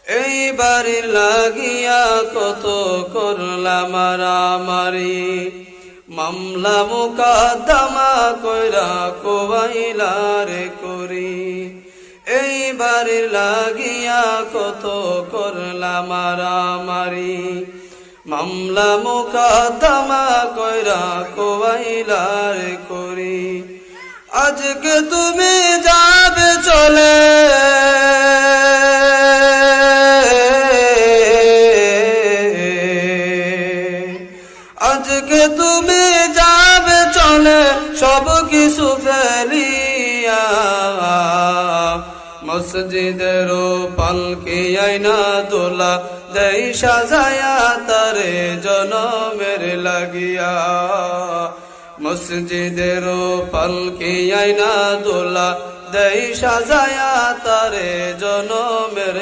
এই বাড়ি লাগিয়া কত করলাম মারামারি, মামলা মুকদ্দমা কইরা কোবাইলারে করি। এই বাড়ি লাগিয়া কত করলাম মারামারি, মামলা মুকদ্দমা কইরা কোবাইলারে করি। আজকে তুমি যাবে চলে, আজকে তুমি যাবে চলে সব কিছু ফেলিয়া, মসজিদের পালকি আইনা দোলা দেই সাজায়া তারে জনমের লাগিয়া। মসজিদের পালকি আইনা দোলা দেই সাজায়া তারে জনমের